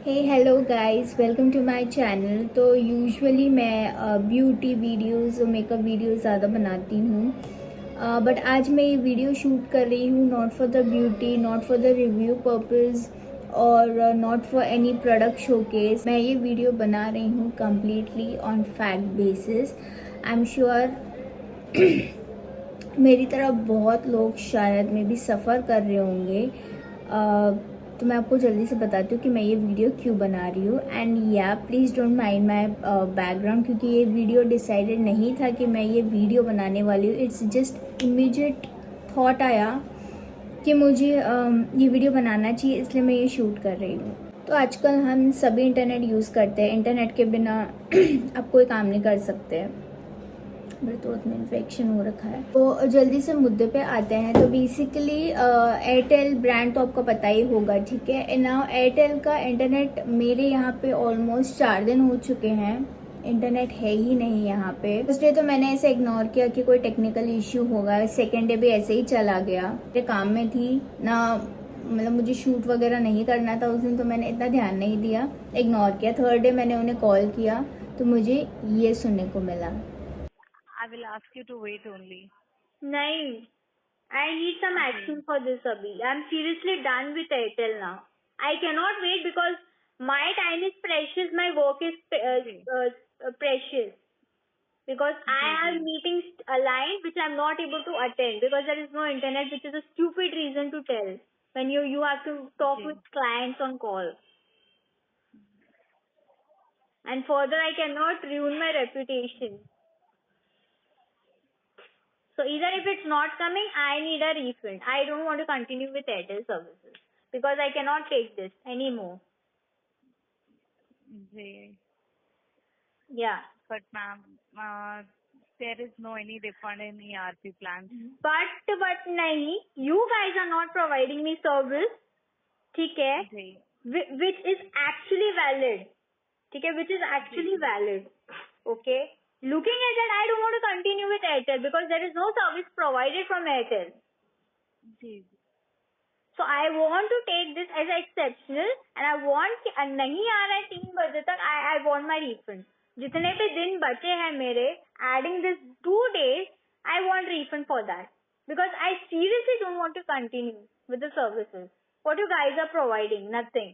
Hey hello guys, welcome to my channel. तो usually मैं beauty videos और makeup videos ज़्यादा बनाती हूँ, बट आज मैं ये वीडियो शूट कर रही हूँ not for the beauty, not for the review purpose और not for any product showcase. मैं ये वीडियो बना रही हूँ completely on fact basis. I am sure मेरी तरह बहुत लोग शायद में भी सफ़र कर रहे होंगे। तो मैं आपको जल्दी से बताती हूँ कि मैं ये वीडियो क्यों बना रही हूँ। एंड या please don't mind my background, क्योंकि ये वीडियो डिसाइडेड नहीं था कि मैं ये वीडियो बनाने वाली हूँ। इट्स जस्ट इमीडिएट थॉट आया कि मुझे ये वीडियो बनाना चाहिए, इसलिए मैं ये शूट कर रही हूँ। तो आजकल हम सभी इंटरनेट यूज़ करते हैं। इंटरनेट के बिना आप कोई काम नहीं कर सकते। मेरे थ्रोट में इन्फेक्शन हो रखा है। तो जल्दी से मुद्दे पे आते हैं। तो बेसिकली एयरटेल ब्रांड तो आपको पता ही होगा, ठीक है ना। एयरटेल का इंटरनेट मेरे यहाँ पे ऑलमोस्ट 4 दिन हो चुके हैं, इंटरनेट है ही नहीं यहाँ पे। फर्स्ट डे तो मैंने ऐसे इग्नोर किया कि कोई टेक्निकल इश्यू होगा। सेकेंड डे भी ऐसे ही चला गया। मेरे काम में थी ना, मतलब मुझे शूट वगैरह नहीं करना था उस दिन, तो मैंने इतना ध्यान नहीं दिया, इग्नोर किया। थर्ड डे मैंने उन्हें कॉल किया तो मुझे ये सुनने को मिला। I will ask you to wait only. नहीं, I need some Okay. action for this अभी. I'm seriously done with Airtel now. I cannot wait because my time is precious. My work is ji precious because I ji ji have meetings aligned which I'm not able to attend because there is no internet, which is a stupid reason to tell when you have to talk ji with clients on call. And further, I cannot ruin my reputation. So either if it's not coming, I need a refund. I don't want to continue with Airtel services because I cannot take this anymore. Ji. Yeah. But ma'am, there is no any refund in ERP plans. But nahi, you guys are not providing me service, ठीक है, जी which is actually valid, ठीक है, which is जी actually valid. Okay. Looking at that, I don't want to continue with Airtel because there is no service provided from Airtel. Ji So I want to take this as exceptional and I want कि नहीं आ रहा है 3 बजे तक, I want my refund. जितने भी दिन बचे हैं मेरे, adding this 2 days, I want refund for that because I seriously don't want to continue with the services. What you guys are providing, nothing.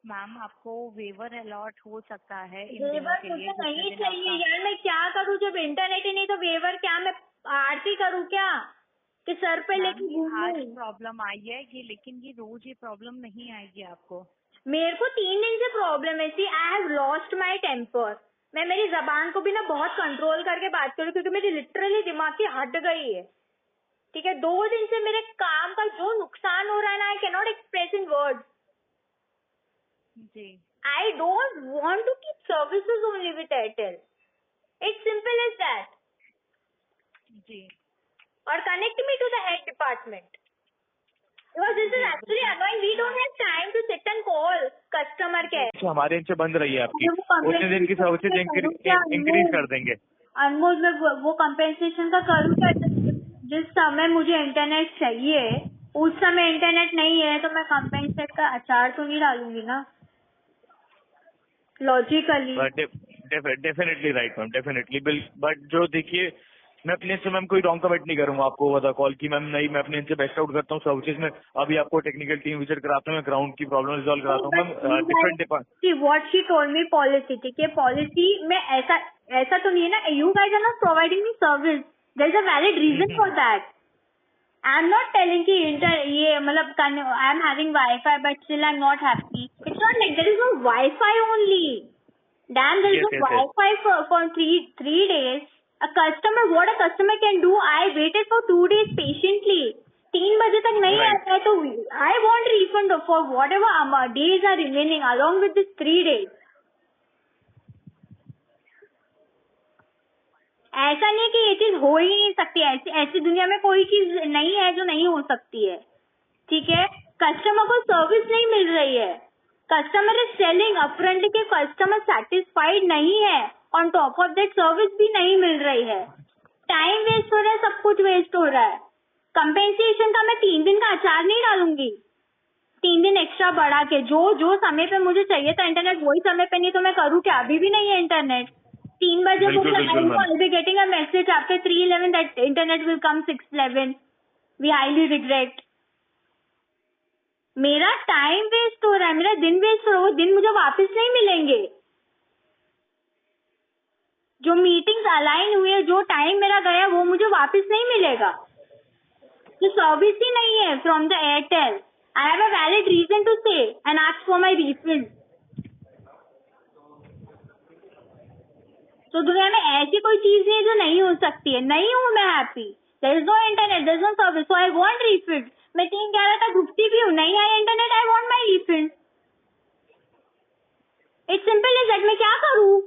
Ma'am आपको वेवर अलॉट हो सकता है इन दिनों वेवर के लिए मुझे जितने नहीं दिन चाहिए आपका. यार, मैं क्या करूँ जब इंटरनेट ही नहीं, तो वेवर क्या, मैं आरती करूँ क्या कि सर पे मैम लेके ये आज घूमूं? प्रॉब्लम आई है ये, लेकिन ये रोज ये प्रॉब्लम नहीं आएगी आपको. मेरे को 3 दिन से प्रॉब्लम है। See I have lost my temper. मैं मेरी जबान को भी ना बहुत कंट्रोल करके बात करूँ क्योंकि मेरी लिटरली दिमाग की हट गई है, ठीक है। 2 दिन से मेरे काम का जो नुकसान हो रहा है ना, I can not express in words. जी I don't want to keep services only with Airtel. It's simple as that. जी और connect me to the head department because this is जी actually annoying. We don't have time to sit and call customer care. तो हमारे इनसे बंद रही है आपकी, अरे वो उतने दिन की सर्विसेज इंक्रीज कर देंगे. अनमोल, मैं वो कंपेंसेशन का करूँ क्या? जिस समय मुझे इंटरनेट चाहिए उस समय इंटरनेट नहीं है तो मैं कंपेंसेट का अचार तो नहीं डालूंगी ना, logically. Definitely right ma'am, definitely bill. But जो देखिए, मैं अपने से मैम कोई रॉन्ग कमेंट नहीं करूंगा आपको बता कॉल की मैम. नहीं, मैं अपने इनसे बेस्ट आउट करता हूँ सर्विसेज में. अभी आपको टेक्निकल टीम विजिट कराता हूँ, मैं ग्राउंड की प्रॉब्लम रिजॉल्व कराता हूँ ma'am. Different department. What she told me policy, ठीक है, पॉलिसी में ऐसा ऐसा तो नहीं है ना, you guys are not providing me service, there is a valid reason for that. I am not telling कि ये मतलब I am having wifi but still I am not happy. It's not like there is no wifi only. Damn, there is yes no yes yes. Wi-Fi for three days. What a customer can do, I waited for 2 days patiently. 3 बजे तक नहीं right. आता है तो I want refund for whatever days are remaining along with this 3 days. ऐसा नहीं है कि ये चीज हो ही नहीं सकती, ऐसी दुनिया में कोई चीज नहीं है जो नहीं हो सकती है, ठीक है। कस्टमर को सर्विस नहीं मिल रही है, कस्टमर इज सेलिंग अपफ्रंट के, कस्टमर सेटिस्फाइड नहीं है, on top of that service भी नहीं मिल रही है, टाइम वेस्ट हो रहा है, सब कुछ वेस्ट हो रहा है। कंपेंसेशन का मैं 3 दिन का अचार नहीं डालूंगी, 3 दिन एक्स्ट्रा बढ़ा के, जो समय पे मुझे चाहिए था इंटरनेट वही समय पे नहीं तो मैं करूँ क्या? अभी भी नहीं है इंटरनेट। 3 बजे बिल्कुल, बोला बिल्कुल, ma'am. I will be getting a message after 3:11 that internet will come 6:11, we highly regret. मेरा टाइम वेस्ट हो रहा है, मेरा दिन वेस्ट हो रहा है, वो दिन मुझे वापस नहीं मिलेंगे। जो मीटिंग्स अलाइन हुई है, जो टाइम मेरा गया वो मुझे वापस नहीं मिलेगा। तो सर्विस ही नहीं है from the Airtel. I have a valid reason to say and ask for my refund. तो दुनिया में ऐसी कोई चीज नहीं है जो नहीं हो सकती है। नहीं हूँ मैं happy, there is no internet, there is no service, so I want refund. मैं 3:11 तक घुसती भी हूँ, नहीं आया internet, I want my refund. It's simple is that. मैं क्या करूँ?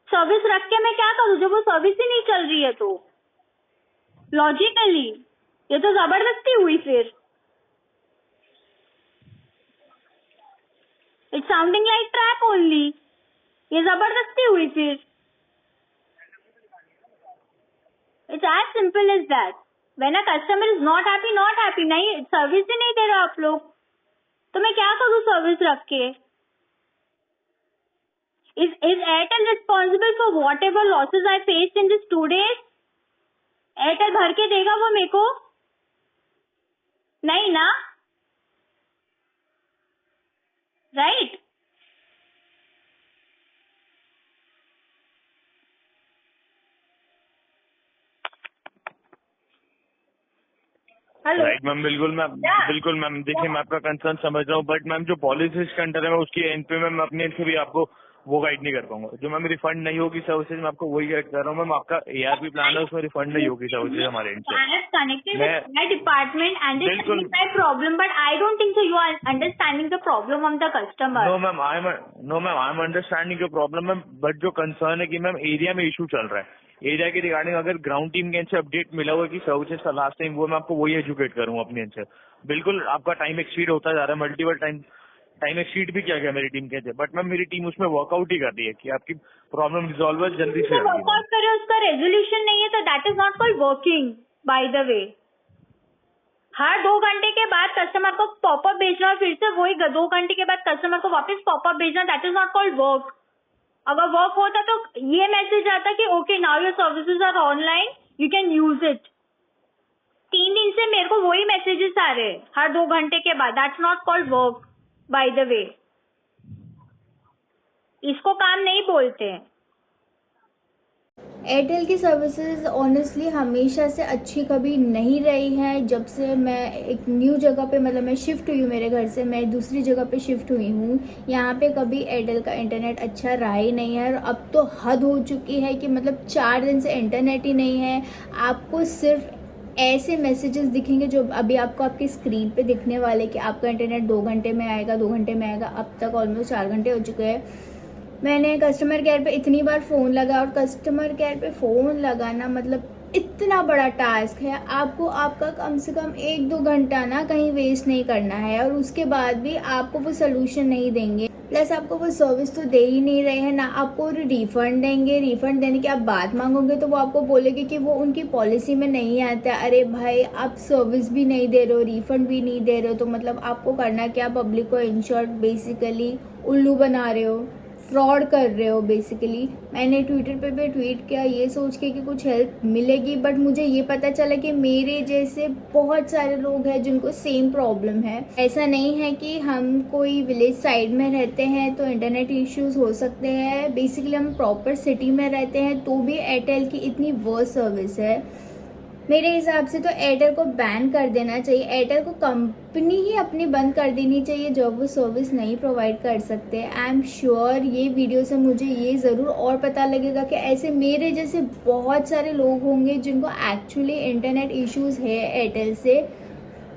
सर्विस रख के मैं क्या करूँ जब वो सर्विस ही नहीं चल रही है? तो लॉजिकली ये तो जबरदस्ती हुई। फिर it's sounding like trap only. ये जबरदस्ती हुई। फिर it's as simple as that. When a customer is not happy, नहीं सर्विस ही नहीं दे रहे आप लोग, तो मैं क्या करूँ सर्विस रख के? Is Airtel responsible for whatever losses I faced in these 2 days? Airtel भर के देगा वो मेरे को? नहीं ना, राइट? हेलो। राइट मैम, बिल्कुल मैम। देखिए मैं आपका कंसर्न समझ रहा हूँ, बट मैम जो पॉलिसीज के अंडर है मैं उसकी एंड पे मैम अपने एंड से भी आपको वो गाइड नहीं कर पाऊंगा। जो मैम रिफंड नहीं होगी सर्विसेज, मैं आपको वही गाइड कर रहा हूँ मैम। आपका ARP प्लान है, उसमें रिफंड नहीं होगी सर्विसेज हमारे एंड से। I have connected with my department and this बिल्कुल। is my problem, but I don't think so you are understanding the problem of the customer. No ma'am, I am understanding your problem ma'am, but जो concern है कि ma'am area में issue चल रहा है, area के regarding अगर ground team के एंड से अपडेट मिला हुआ है कि सर्विसेज का लास्ट टाइम, वो मैं आपको वही एजुकेट करूंगा अपने एंड से। बिल्कुल आपका टाइम एक्सीड होता जा रहा है, मल्टीपल टाइम एक्सीड भी किया गया मेरी टीम के, बट मैम मेरी टीम उसमें वर्कआउट ही कर रही है कि आपकी प्रॉब्लम रिजॉल्व है जल्दी से जल्दी। वर्कआउट करे, उसका रेजोल्यूशन नहीं है तो that is not called working. By the way, हर 2 घंटे के बाद कस्टमर को पॉपअप भेजना और फिर से वही 2 घंटे के बाद कस्टमर को वापस पॉपअप भेजना, that is not called work. अगर वर्क होता तो ये मैसेज आता कि okay now your services are online, you can use it. 3 दिन से मेरे को वही मैसेजेस आ रहे हैं हर 2 घंटे के बाद, that's not called work by the वे। इसको काम नहीं बोलते हैं। एयरटेल की सर्विसेज ऑनेस्टली हमेशा से अच्छी कभी नहीं रही है। जब से मैं एक न्यू जगह पे, मतलब मैं शिफ्ट हुई हूँ मेरे घर से, मैं दूसरी जगह पे शिफ्ट हुई हूँ, यहाँ पे कभी एयरटेल का इंटरनेट अच्छा रहा ही नहीं है। और अब तो हद हो चुकी है कि मतलब 4 दिन से इंटरनेट ही नहीं है। आपको सिर्फ ऐसे मैसेजेस दिखेंगे जो अभी आपको आपकी स्क्रीन पे दिखने वाले कि आपका इंटरनेट 2 घंटे में आएगा, 2 घंटे में आएगा। अब तक ऑलमोस्ट 4 घंटे हो चुके हैं। मैंने कस्टमर केयर पे इतनी बार फ़ोन लगा, और कस्टमर केयर पे फ़ोन लगाना मतलब इतना बड़ा टास्क है। आपको आपका कम से कम 1-2 घंटा ना कहीं वेस्ट नहीं करना है, और उसके बाद भी आपको वो सोल्यूशन नहीं देंगे। प्लस आपको वो सर्विस तो दे ही नहीं रहे हैं ना, आपको रिफंड देंगे। रिफंड देने की आप बात मांगोगे तो वो आपको बोलेंगे कि वो उनकी पॉलिसी में नहीं आता। अरे भाई, आप सर्विस भी नहीं दे रहे हो, रिफंड भी नहीं दे रहे हो, तो मतलब आपको करना क्या? पब्लिक को इन शॉर्ट बेसिकली उल्लू बना रहे हो, फ्रॉड कर रहे हो बेसिकली। मैंने ट्विटर पे भी ट्वीट किया ये सोच के कि कुछ हेल्प मिलेगी, बट मुझे ये पता चला कि मेरे जैसे बहुत सारे लोग हैं जिनको सेम प्रॉब्लम है। ऐसा नहीं है कि हम कोई विलेज साइड में रहते हैं तो इंटरनेट इश्यूज हो सकते हैं। बेसिकली हम प्रॉपर सिटी में रहते हैं तो भी एयरटेल की इतनी वर्स्ट सर्विस है। मेरे हिसाब से तो एयरटेल को बैन कर देना चाहिए। एयरटेल को कंपनी ही अपनी बंद कर देनी चाहिए जब वो सर्विस नहीं प्रोवाइड कर सकते। आई एम श्योर ये वीडियो से मुझे ये ज़रूर और पता लगेगा कि ऐसे मेरे जैसे बहुत सारे लोग होंगे जिनको एक्चुअली इंटरनेट इश्यूज़ है एयरटेल से।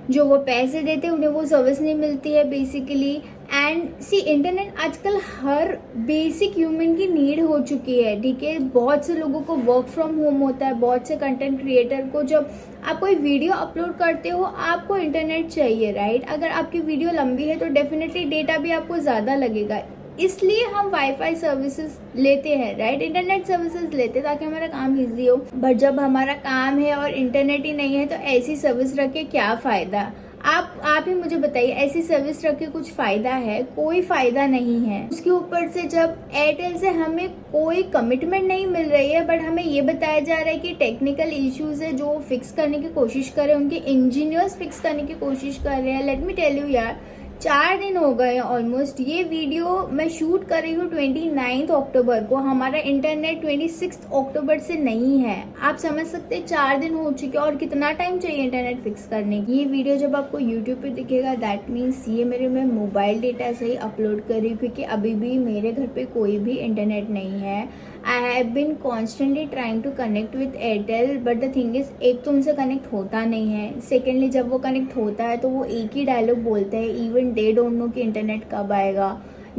जो वो पैसे देते हैं उन्हें वो सर्विस नहीं मिलती है बेसिकली। एंड सी, इंटरनेट आजकल हर बेसिक ह्यूमन की नीड हो चुकी है, ठीक है। बहुत से लोगों को वर्क फ्रॉम होम होता है, बहुत से कंटेंट क्रिएटर को जब आप कोई वीडियो अपलोड करते हो आपको इंटरनेट चाहिए, राइट। अगर आपकी वीडियो लंबी है तो डेफिनेटली डेटा भी आपको ज़्यादा लगेगा, इसलिए हम वाईफाई सर्विसेज लेते हैं, राइट। इंटरनेट सर्विसेज लेते हैं ताकि हमारा काम इजी हो। बट जब हमारा काम है और इंटरनेट ही नहीं है तो ऐसी सर्विस रख के क्या फ़ायदा। आप ही मुझे बताइए, ऐसी सर्विस रख के कुछ फायदा है? कोई फायदा नहीं है। उसके ऊपर से जब एयरटेल से हमें कोई कमिटमेंट नहीं मिल रही है, बट हमें ये बताया जा रहा है कि टेक्निकल इश्यूज है जो फिक्स करने की कोशिश कर रहे हैं, उनके इंजीनियर्स फिक्स करने की कोशिश कर रहे हैं। लेट मी टेल यू यार, 4 दिन हो गए ऑलमोस्ट। ये वीडियो मैं शूट कर रही हूँ 29 अक्टूबर को। हमारा इंटरनेट 26 अक्टूबर से नहीं है। आप समझ सकते हैं 4 दिन हो चुके हैं और कितना टाइम चाहिए इंटरनेट फिक्स करने की। ये वीडियो जब आपको यूट्यूब पे दिखेगा दैट मीन्स ये मेरे मैं मोबाइल डेटा से ही अपलोड कर रही हूँ, क्योंकि अभी भी मेरे घर पे कोई भी इंटरनेट नहीं है। I have been constantly trying to connect with Airtel, but the thing is, एक तो उनसे कनेक्ट होता नहीं है, सेकेंडली जब वो कनेक्ट होता है तो वो एक ही डायलॉग बोलते हैं, इवन दे डोंट नो कि इंटरनेट कब आएगा,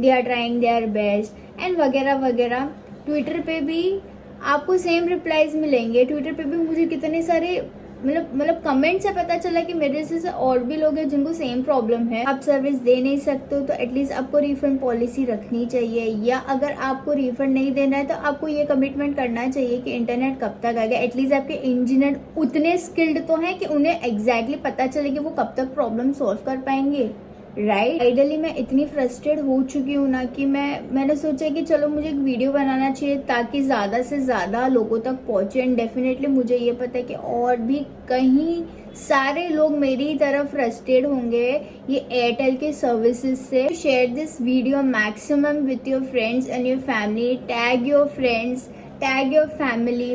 they are trying their best and वगैरह वगैरह। ट्विटर पे भी आपको सेम रिप्लाईज मिलेंगे। ट्विटर पे भी मुझे कितने सारे मतलब कमेंट से पता चला कि मेरे जैसे और भी लोग हैं जिनको सेम प्रॉब्लम है। आप सर्विस दे नहीं सकते हो तो एटलीस्ट आपको रिफंड पॉलिसी रखनी चाहिए, या अगर आपको रिफंड नहीं देना है तो आपको ये कमिटमेंट करना चाहिए कि इंटरनेट कब तक आएगा। एटलीस्ट आपके इंजीनियर उतने स्किल्ड तो हैं कि उन्हें एग्जैक्टली पता चले कि वो कब तक प्रॉब्लम सॉल्व कर पाएंगे, राइट। आइडली मैं इतनी फ्रस्ट्रेट हो चुकी हूँ ना कि मैंने सोचा कि चलो मुझे एक वीडियो बनाना चाहिए ताकि ज़्यादा से ज़्यादा लोगों तक पहुँचे। एंड डेफिनेटली मुझे ये पता है कि और भी कहीं सारे लोग मेरी तरह फ्रस्ट्रेट होंगे ये एयरटेल के सर्विसेज से। Share this video maximum with your friends and your family. Tag your friends, tag your family.